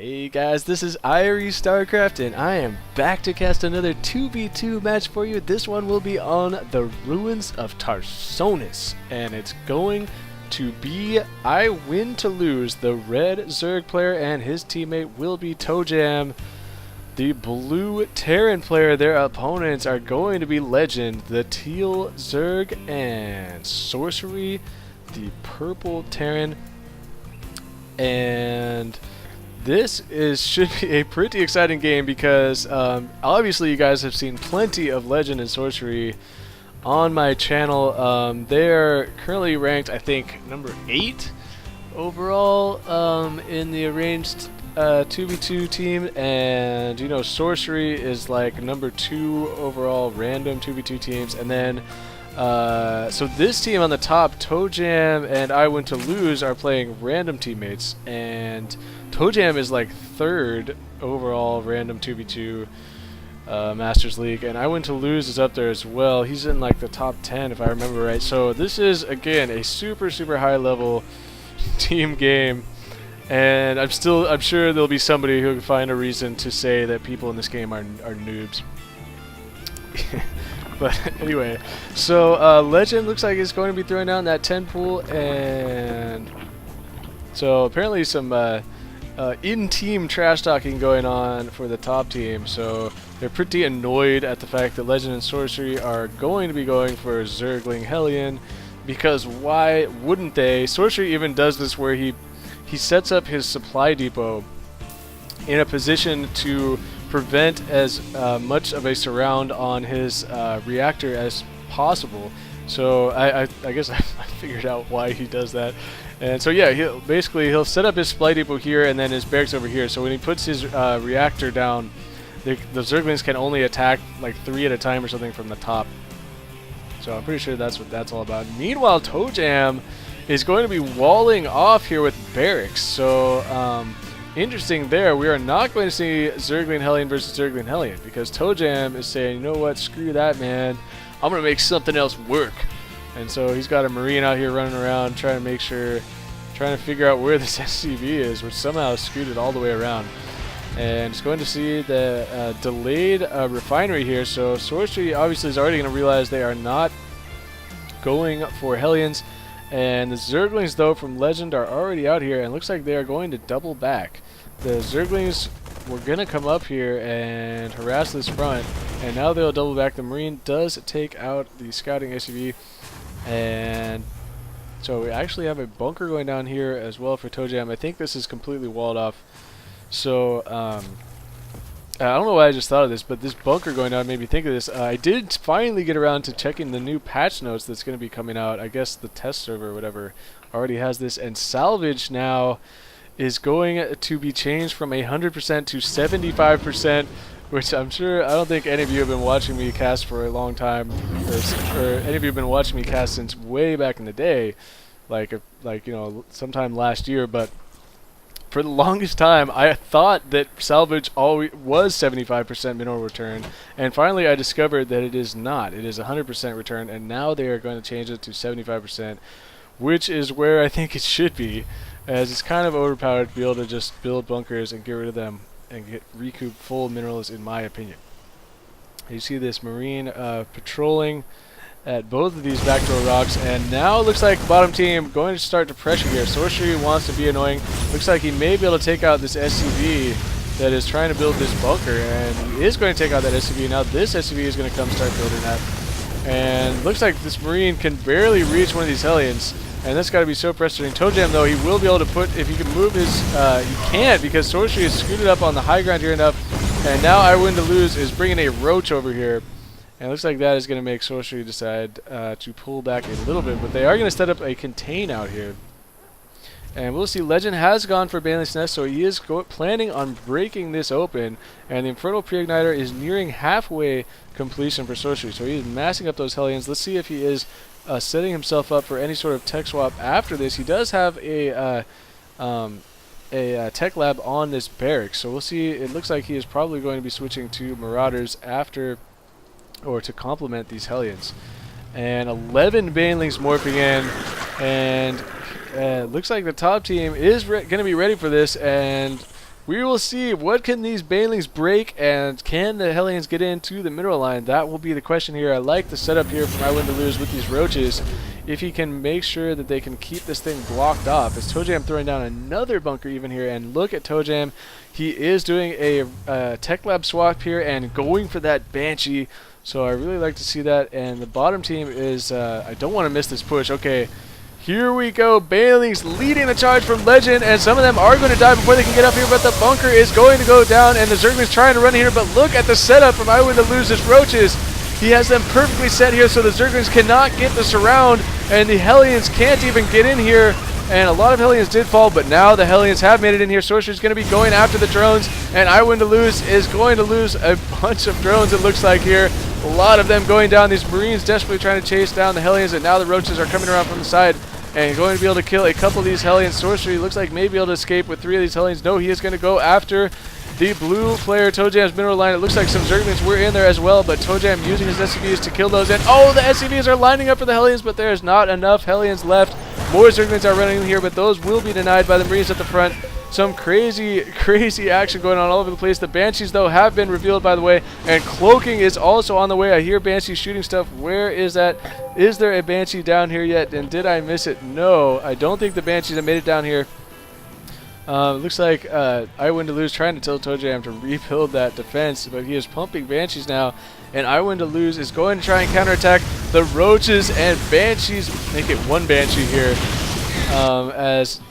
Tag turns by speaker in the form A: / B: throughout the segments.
A: Hey guys, this is IrieStarcraft and I am back to cast another 2v2 match for you. This one will be on the ruins of Tarsonis, and it's going to be IWinToLose, the red Zerg player, and his teammate will be ToeJam, the blue Terran player. Their opponents are going to be Legend, the teal Zerg, and Sorcery, the purple Terran. And this should be a pretty exciting game because obviously you guys have seen plenty of Legend and Sorcery on my channel. They're currently ranked, I think, number 8 overall in the arranged 2v2 team, and you know, Sorcery is like number 2 overall random 2v2 teams. And then so this team on the top, ToeJam and IWinToLose, are playing random teammates, and ToeJam is like 3rd overall random 2v2 Masters League, and IWinToLose is up there as well. He's in like the top 10 if I remember right. So this is again a super high level team game, and I'm sure there'll be somebody who can find a reason to say that people in this game are noobs. But anyway, so Legend looks like it's going to be throwing down that 10 pool, and so apparently some in-team trash talking going on for the top team. So they're pretty annoyed at the fact that Legend and Sorcery are going to be going for Zergling Hellion, because why wouldn't they? Sorcery even does this where he sets up his supply depot in a position to prevent as much of a surround on his reactor as possible. So I guess I figured out why he does that. And so yeah, he'll set up his supply depot here and then his barracks over here. So when he puts his reactor down, the Zerglings can only attack like 3 at a time or something from the top. So I'm pretty sure that's what that's all about. Meanwhile, ToeJam is going to be walling off here with barracks. So interesting there. We are not going to see Zergling Hellion versus Zergling Hellion, because ToeJam is saying, you know what, screw that, man. I'm going to make something else work. And so he's got a Marine out here running around trying to figure out where this SCV is, which somehow screwed it all the way around. And it's going to see the delayed refinery here. So Sorcery obviously is already going to realize they are not going for Hellions. And the Zerglings, though, from Legend are already out here, and it looks like they are going to double back. The Zerglings were going to come up here and harass this front, and now they'll double back. The Marine does take out the scouting SUV, and so we actually have a bunker going down here as well for ToeJam. I think this is completely walled off. So I don't know why I just thought of this, but this bunker going down made me think of this. I did finally get around to checking the new patch notes that's going to be coming out. I guess the test server or whatever already has this, and salvage now is going to be changed from 100% to 75%, which I don't think any of you have been watching me cast for a long time, or any of you have been watching me cast since way back in the day, like you know, sometime last year. But for the longest time, I thought that salvage always was 75% mineral return, and finally I discovered that it is not. It is 100% return, and now they are going to change it to 75%, which is where I think it should be, as it's kind of overpowered to be able to just build bunkers and get rid of them and recoup full minerals, in my opinion. You see this Marine patrolling at both of these backdoor rocks, and now it looks like the bottom team going to start to pressure here. Sorcery wants to be annoying. Looks like he may be able to take out this SCV that is trying to build this bunker, and he is going to take out that SCV. Now this SCV is going to come start building that, and looks like this Marine can barely reach one of these Hellions, and that's got to be so frustrating. ToeJam, though, he will be able to put, if he can move his, he can't, because Sorcery is scooted up on the high ground here enough, and now IWinToLose is bringing a roach over here. And it looks like that is going to make Sorcery decide to pull back a little bit, but they are going to set up a contain out here. And we'll see, Legend has gone for Baneless Nest, so he is planning on breaking this open, and the Infernal Pre-Igniter is nearing halfway completion for Sorcery, so he is massing up those Hellions. Let's see if he is setting himself up for any sort of tech swap after this. He does have a tech lab on this barracks, so we'll see. It looks like he is probably going to be switching to Marauders after, or to complement these Hellions. And 11 Banelings morphing in, and looks like the top team is going to be ready for this, and we will see what can these banelings break, and can the Hellions get into the mineral line? That will be the question here. I like the setup here from IWinToLose with these roaches. If he can make sure that they can keep this thing blocked off. As ToeJam throwing down another bunker even here, and look at ToeJam. He is doing a tech lab swap here and going for that Banshee. So I really like to see that. And the bottom team is, I don't want to miss this push. Okay, here we go. Banelings leading the charge from Legend, and some of them are going to die before they can get up here, but the bunker is going to go down, and the Zerglings trying to run here, but look at the setup from IWinToLose's roaches. He has them perfectly set here so the Zerglings cannot get the surround, and the Hellions can't even get in here. And a lot of Hellions did fall, but now the Hellions have made it in here. Sorcery's going to be going after the drones, and IWinToLose is going to lose a bunch of drones, it looks like here. A lot of them going down. These Marines desperately trying to chase down the Hellions, and now the roaches are coming around from the side and going to be able to kill a couple of these Hellions. Sorcery looks like maybe able to escape with 3 of these Hellions. No, he is going to go after the blue player, ToeJam's mineral line. It looks like some Zerglings were in there as well, but ToeJam using his SCVs to kill those. And oh, the SCVs are lining up for the Hellions, but there's not enough Hellions left. More Zerglings are running in here, but those will be denied by the Marines at the front. Some crazy action going on all over the place. The Banshees, though, have been revealed, by the way, and cloaking is also on the way. I hear Banshee shooting stuff. Where is that? Is there a Banshee down here yet? And did I miss it? No, I don't think the Banshees have made it down here. Looks like IWinToLose trying to tell ToeJam to rebuild that defense, but he is pumping Banshees now, and IWinToLose is going to try and counterattack the roaches, and Banshees make it one Banshee here.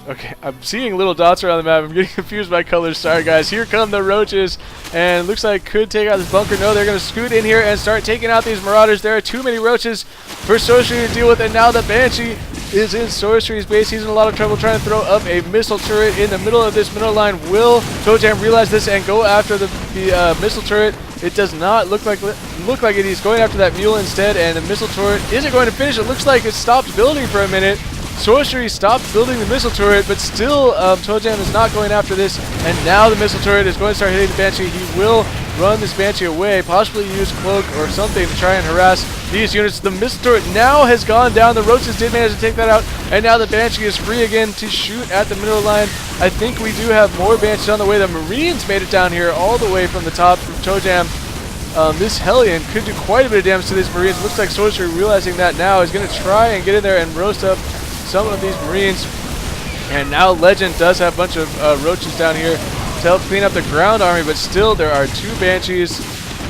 A: Okay, I'm seeing little dots around the map. I'm getting confused by colors. Sorry, guys. Here come the roaches, and looks like could take out this bunker. No, they're going to scoot in here and start taking out these marauders. There are too many roaches for Sorcery to deal with, and now the Banshee is in Sorcery's base. He's in a lot of trouble trying to throw up a missile turret in the middle of this mineral line. Will ToeJam realize this and go after the missile turret? It does not look like it. He's going after that mule instead, and the missile turret isn't going to finish. It looks like it stopped building for a minute. Sorcery stopped building the missile turret, but still ToeJam is not going after this, and now the missile turret is going to start hitting the Banshee. He will run this Banshee away, possibly use Cloak or something to try and harass these units. The missile turret now has gone down. The roaches did manage to take that out, and now the Banshee is free again to shoot at the mineral line. I think we do have more Banshees on the way. The Marines made it down here all the way from the top from ToeJam. This Hellion could do quite a bit of damage to these Marines. Looks like Sorcery, realizing that now, is going to try and get in there and roast up some of these Marines. And now Legend does have a bunch of roaches down here to help clean up the ground army, but still there are 2 Banshees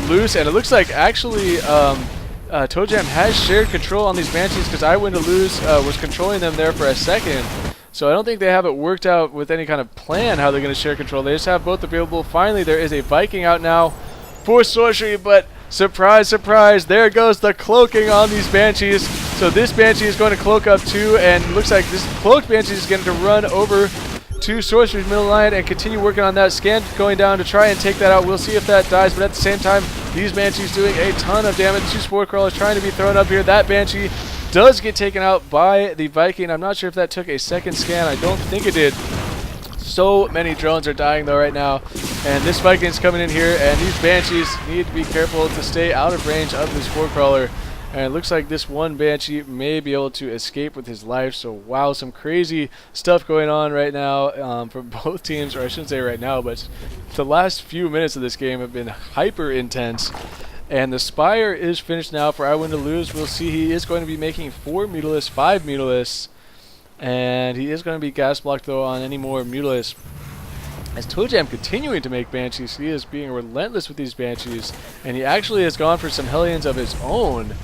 A: loose, and it looks like actually ToeJam has shared control on these Banshees, because IWinToLose was controlling them there for a second. So I don't think they have it worked out with any kind of plan how they're going to share control. They just have both available. Finally, there is a Viking out now for Sorcery, but surprise, surprise, there goes the cloaking on these Banshees. So this Banshee is going to cloak up too, and looks like this cloaked Banshee is going to run over to Sorcery's middle line and continue working on that. Scan going down to try and take that out. We'll see if that dies, but at the same time, these Banshees doing a ton of damage. 2 Spore Crawlers trying to be thrown up here. That Banshee does get taken out by the Viking. I'm not sure if that took a second scan. I don't think it did. So many drones are dying though right now, and this Viking's coming in here, and these Banshees need to be careful to stay out of range of this Spore Crawler. And it looks like this one Banshee may be able to escape with his life. So wow, some crazy stuff going on right now for both teams, or I shouldn't say right now, but the last few minutes of this game have been hyper intense. And the Spire is finished now for IWinToLose. We'll see, he is going to be making 4 Mutalisks, 5 Mutalisks, and he is going to be gas blocked though on any more Mutalisks. As ToeJam continuing to make Banshees, he is being relentless with these Banshees, and he actually has gone for some Hellions of his own.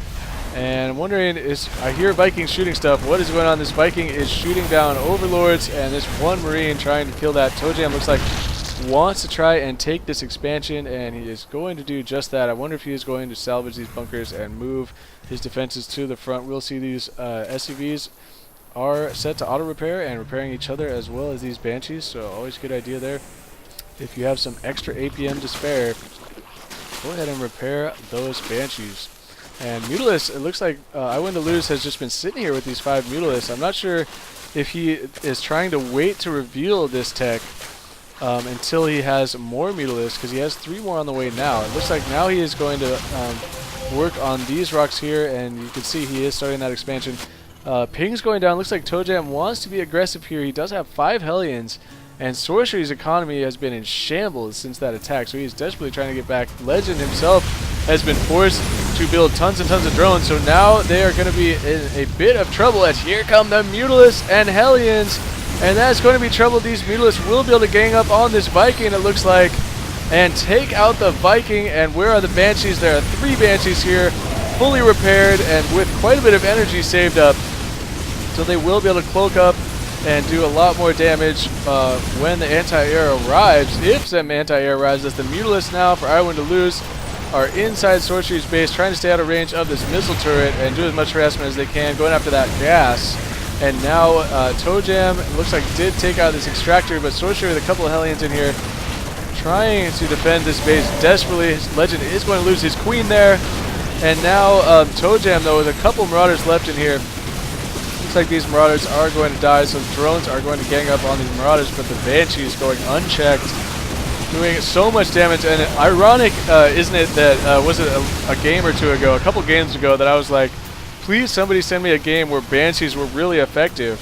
A: And I'm wondering, I hear Vikings shooting stuff. What is going on? This Viking is shooting down Overlords, and this one Marine trying to kill that. ToeJam looks like wants to try and take this expansion, and he is going to do just that. I wonder if he is going to salvage these bunkers and move his defenses to the front. We'll see these SCVs are set to auto repair and repairing each other as well as these Banshees, so always a good idea there. If you have some extra APM to spare, go ahead and repair those Banshees. And Mutalisks, it looks like IWinToLose has just been sitting here with these 5 Mutalisks. I'm not sure if he is trying to wait to reveal this tech until he has more Mutalisks, because he has 3 more on the way now. It looks like now he is going to work on these rocks here, and you can see he is starting that expansion. Ping's going down. Looks like ToeJam wants to be aggressive here. He does have 5 Hellions, And Sorcery's economy has been in shambles since that attack, so he's desperately trying to get back. Legend himself has been forced to build tons and tons of drones, so now they are going to be in a bit of trouble as here come the Mutalisks and Hellions, and that's going to be trouble. These Mutalisks will be able to gang up on this Viking, it looks like, and take out the Viking. And where are the Banshees? There are 3 Banshees here, fully repaired and with quite a bit of energy saved up, so they will be able to cloak up and do a lot more damage when the anti-air arrives, if some anti-air arrives, as the Mutalisks now for IWinToLose are inside Sorcery's base, trying to stay out of range of this missile turret and do as much harassment as they can, going after that gas. And now ToeJam looks like did take out this extractor, but Sorcery with a couple of Hellions in here trying to defend this base desperately. His Legend is going to lose his queen there. And now ToeJam, though, with a couple Marauders left in here. Looks like these Marauders are going to die, so drones are going to gang up on these Marauders, but the Banshee is going unchecked, doing so much damage. And ironic, isn't it, that was it a game or two ago, a couple games ago, that I was like, please somebody send me a game where Banshees were really effective.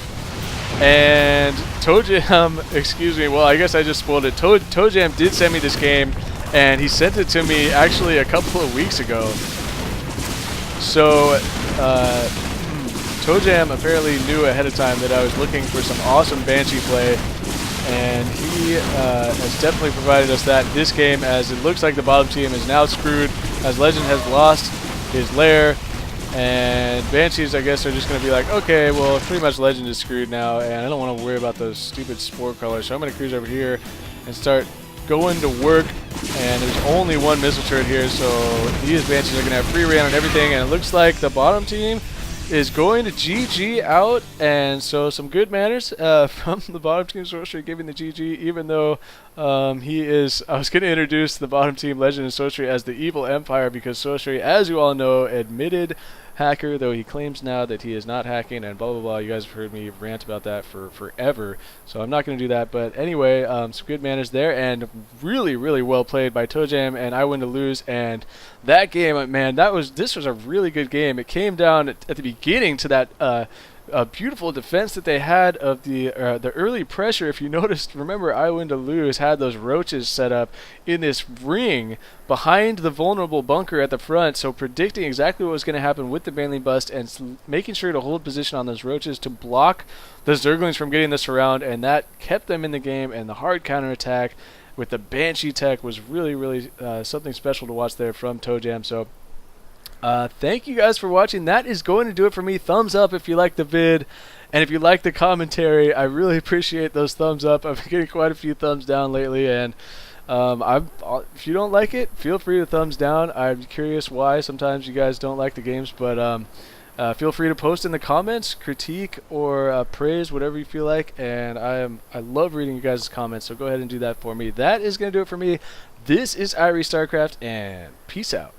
A: And ToeJam, excuse me, well, I guess I just spoiled it. ToeJam did send me this game, and he sent it to me actually a couple of weeks ago. So, ToeJam apparently knew ahead of time that I was looking for some awesome Banshee play, and he has definitely provided us that this game, as it looks like the bottom team is now screwed, as Legend has lost his lair, and Banshees, I guess, are just going to be like, okay, well, pretty much Legend is screwed now, and I don't want to worry about those stupid spore colors, so I'm going to cruise over here and start going to work. And there's only 1 missile turret here, so these Banshees are going to have free reign on everything, and it looks like the bottom team is going to GG out, and so some good manners from the bottom team. Sorcery giving the GG, even though he is, I was going to introduce the bottom team Legend and Sorcery as the evil empire, because Sorcery, as you all know, admitted hacker, though he claims now that he is not hacking, and blah blah blah. You guys have heard me rant about that for forever, so I'm not going to do that. But anyway, some good manners there, and really well played by ToeJam and IWinToLose. And that game, man, this was a really good game. It came down at the beginning to that a beautiful defense that they had of the early pressure. If you noticed, remember, IWinToLose had those roaches set up in this ring behind the vulnerable bunker at the front, so predicting exactly what was going to happen with the Baneling bust and making sure to hold position on those roaches to block the Zerglings from getting the surround, and that kept them in the game. And the hard counterattack with the Banshee tech was really something special to watch there from ToeJam. So thank you guys for watching. That is going to do it for me. Thumbs up if you like the vid, and if you like the commentary, I really appreciate those thumbs up. I've been getting quite a few thumbs down lately, and if you don't like it, feel free to thumbs down. I'm curious why sometimes you guys don't like the games, but feel free to post in the comments, critique or praise, whatever you feel like, and I love reading you guys' comments, so go ahead and do that for me. That is going to do it for me. This is IrieStarcraft, and peace out.